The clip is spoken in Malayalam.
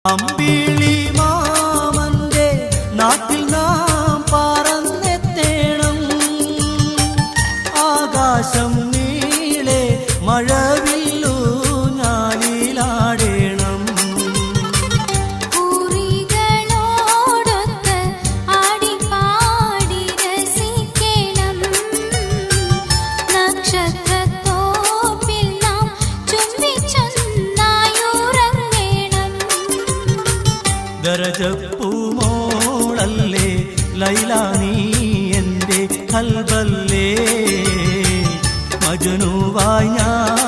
അമ്പിളി മാമന്റെ നാട്ടിൽ നാം പറന്നെത്തേണം. ആകാശം നീളെ മഴവില്ലു ഞാലിലാടേണം. പൂരികളോടൊത്ത് ആടിപ്പാടി രസിക്കണം. നക്ഷത്രത്തോപ്പിൽ നാം ചുംബിച്ചൊന്നായുറങ്ങണം. ദരജപ്പൂമോളല്ലേ ലൈല നീ എൻ്റെ കൽബല്ലേ. മജ്നൂവായി ഞാൻ